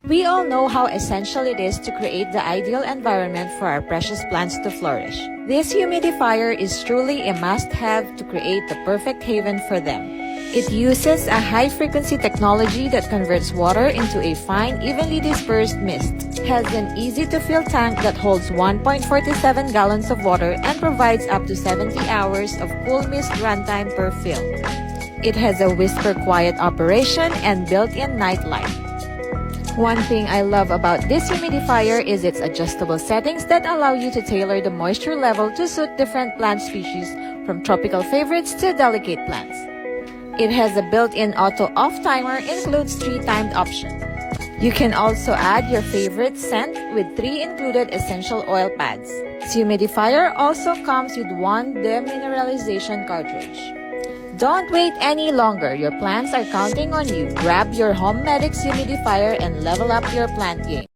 We all know how essential it is to create the ideal environment for our precious plants to flourish. This humidifier is truly a must-have to create the perfect haven for them. It uses a high-frequency technology that converts water into a fine, evenly dispersed mist, has an easy-to-fill tank that holds 1.47 gallons of water and provides up to 70 hours of cool mist runtime per fill. It has a whisper-quiet operation and built-in night light. One thing I love about this humidifier is its adjustable settings that allow you to tailor the moisture level to suit different plant species, from tropical favorites to delicate plants. It has a built-in auto-off timer, includes 3 timed options. You can also add your favorite scent with 3 included essential oil pads. This humidifier also comes with 1 demineralization cartridge. Don't wait any longer. Your plants are counting on you. Grab your Home Medics humidifier and level up your plant game.